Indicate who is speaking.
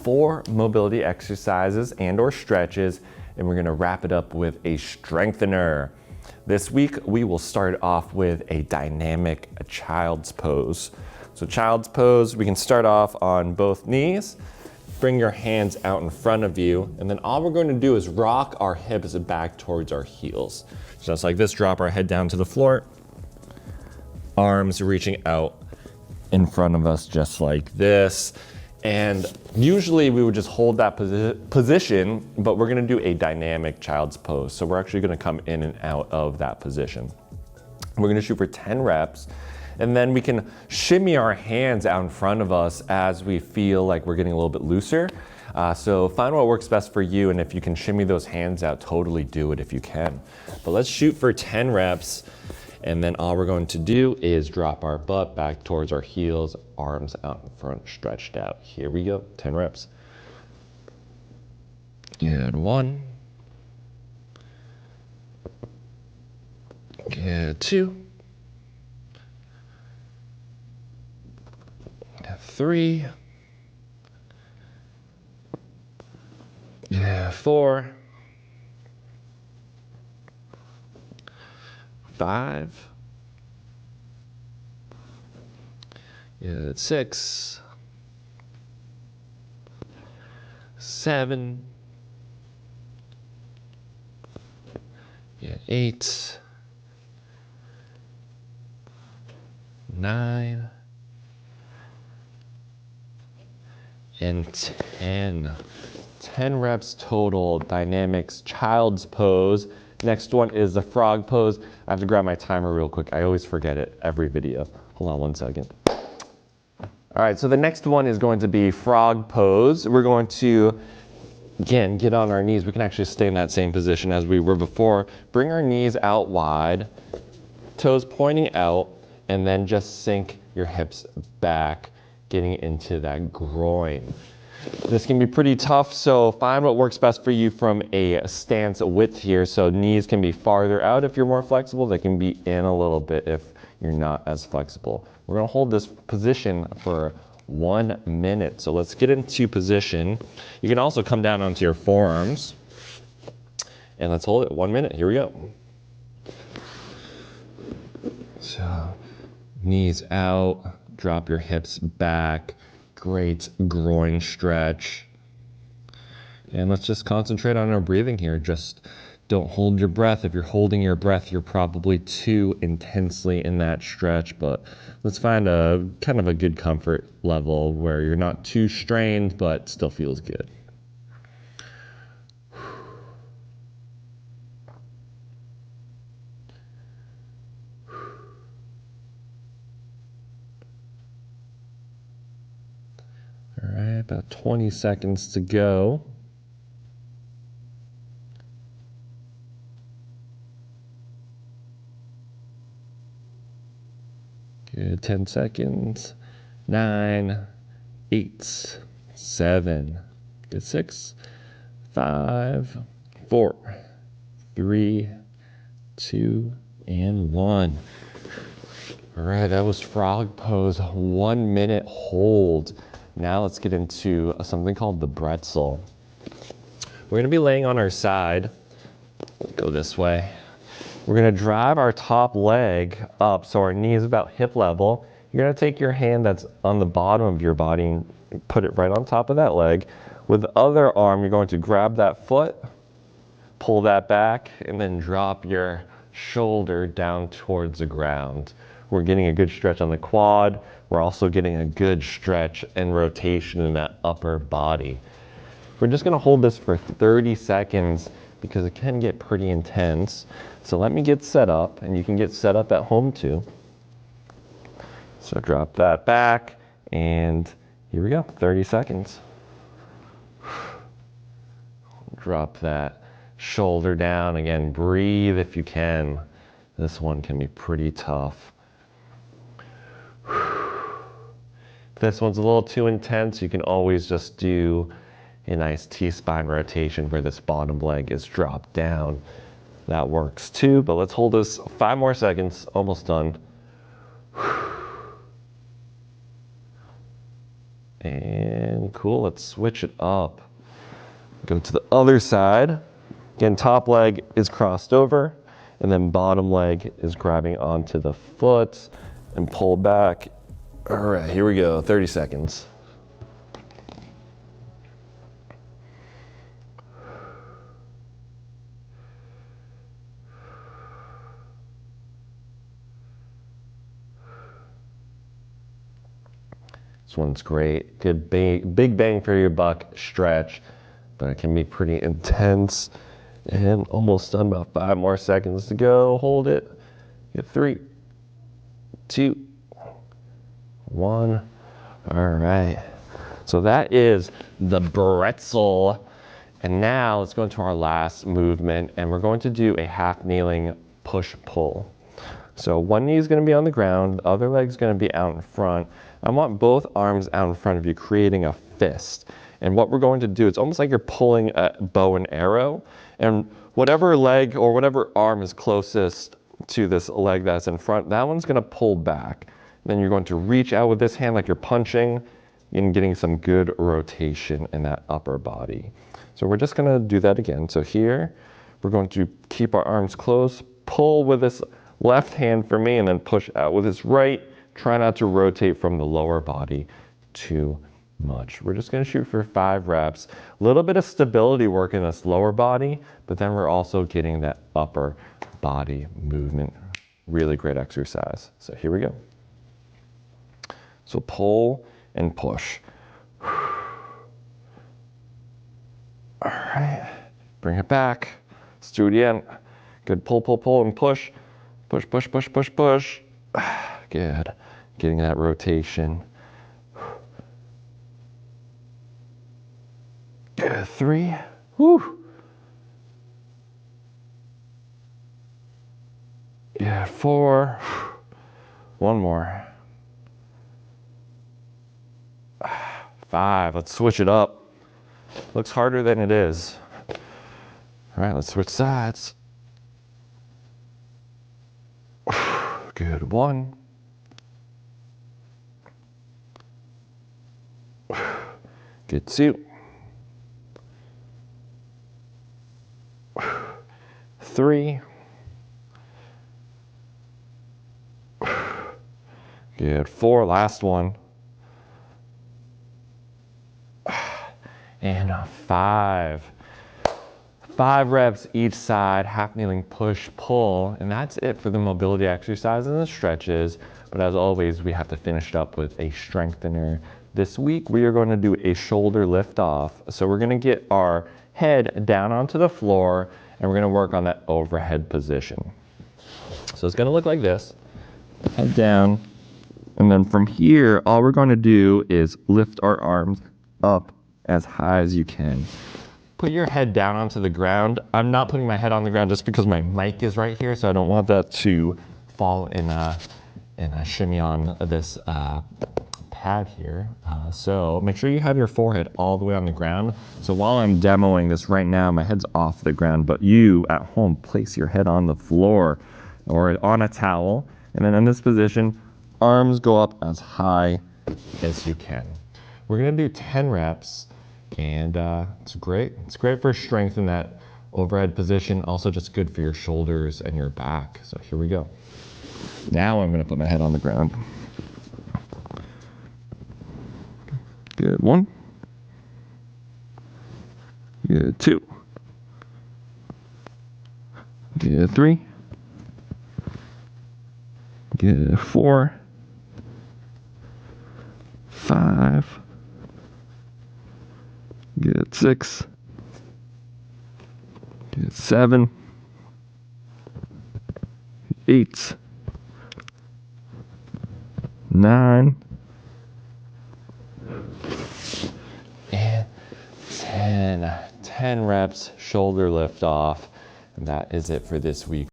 Speaker 1: 4 mobility exercises and or stretches, and we're gonna wrap it up with a strengthener. This week, we will start off with a dynamic child's pose. So child's pose, we can start off on both knees, bring your hands out in front of you, and then all we're going to do is rock our hips back towards our heels. Just like this, drop our head down to the floor, arms reaching out in front of us just like this. And usually we would just hold that position, but we're gonna do a dynamic child's pose. So we're actually gonna come in and out of that position. We're gonna shoot for 10 reps, and then we can shimmy our hands out in front of us as we feel like we're getting a little bit looser. So find what works best for you, and if you can shimmy those hands out, totally do it if you can. But let's shoot for 10 reps. And then all we're going to do is drop our butt back towards our heels, arms out in front, stretched out. Here we go, 10 reps. Good, 1. Good, 2. 3. Yeah, 4. 5. Yeah, 6. 7. Yeah, 8. 9. And 10. 10 reps total, dynamics, child's pose. Next one is the frog pose. I have to grab my timer real quick. I always forget it every video. Hold on 1 second. All right, so the next one is going to be frog pose. We're going to, again, get on our knees. We can actually stay in that same position as we were before. Bring our knees out wide, toes pointing out, and then just sink your hips back, getting into that groin. This can be pretty tough, so find what works best for you from a stance width here. So knees can be farther out if you're more flexible. They can be in a little bit if you're not as flexible. We're gonna hold this position for 1 minute. So let's get into position. You can also come down onto your forearms. And let's hold it 1 minute. Here we go. So knees out, drop your hips back. Great groin stretch. And let's just concentrate on our breathing here. Just don't hold your breath. If you're holding your breath, you're probably too intensely in that stretch, but let's find a kind of a good comfort level where you're not too strained, but still feels good. All right, about 20 seconds to go. Good, 10 seconds. 9, 8, 7, good, 6, 5, 4, 3, 2, and 1. All right, that was frog pose, 1 minute hold. Now let's get into something called the Pretzel. We're gonna be laying on our side. Go this way. We're gonna drive our top leg up so our knee is about hip level. You're gonna take your hand that's on the bottom of your body and put it right on top of that leg. With the other arm, you're going to grab that foot, pull that back, and then drop your shoulder down towards the ground. We're getting a good stretch on the quad. We're also getting a good stretch and rotation in that upper body. We're just gonna hold this for 30 seconds because it can get pretty intense. So let me get set up, and you can get set up at home too. So drop that back, and here we go, 30 seconds. Drop that shoulder down. Again, breathe if you can. This one can be pretty tough. If this one's a little too intense, you can always just do a nice T-spine rotation where this bottom leg is dropped down. That works too, but let's hold this 5 more seconds, almost done. And cool, let's switch it up. Go to the other side. Again, top leg is crossed over, and then bottom leg is grabbing onto the foot and pull back. All right, here we go, 30 seconds. This one's great. Good big bang for your buck stretch, but it can be pretty intense. And almost done, about 5 more seconds to go. Hold it. Get 3, 2, 1. All right. So that is the Pretzel. And now let's go into our last movement, and we're going to do a half kneeling push pull. So one knee is going to be on the ground, the other leg is going to be out in front. I want both arms out in front of you, creating a fist. And what we're going to do, it's almost like you're pulling a bow and arrow. And whatever leg or whatever arm is closest to this leg that's in front, that one's going to pull back. Then you're going to reach out with this hand like you're punching and getting some good rotation in that upper body. So we're just going to do that again. So here, we're going to keep our arms close, pull with this left hand for me, and then push out with this right. Try not to rotate from the lower body too much. We're just gonna shoot for 5 reps. A little bit of stability work in this lower body, but then we're also getting that upper body movement. Really great exercise. So here we go. So pull and push. All right, bring it back. Let's do it again. Good pull, pull, pull, and push. Push, push, push, push, push. Good. Getting that rotation. Good. 3. Whew. Yeah, 4. 1 more. 5. Let's switch it up. Looks harder than it is. All right, let's switch sides. Good. 1. Good. 2. 3. Good. 4. Last one. And 5. 5 reps each side, half kneeling push pull, and that's it for the mobility exercises and the stretches. But as always, we have to finish it up with a strengthener. This week we are going to do a shoulder lift off. So we're going to get our head down onto the floor, and we're going to work on that overhead position. So it's going to look like this. Head down, and then from here, all we're going to do is lift our arms up as high as you can. Put your head down onto the ground. I'm not putting my head on the ground just because my mic is right here, so I don't want that to fall in a shimmy on this pad here. So make sure you have your forehead all the way on the ground. So while I'm demoing this right now, my head's off the ground, but you at home, place your head on the floor or on a towel. And then in this position, arms go up as high as you can. We're gonna do 10 reps. And it's great. It's great for strength in that overhead position. Also just good for your shoulders and your back. So here we go. Now I'm gonna put my head on the ground. Good. 1. Good. 2. Good. 3. Good. 4. 5. Good. 6. Good. 7. 8. 9. And 10. 10 reps, shoulder lift off. And that is it for this week.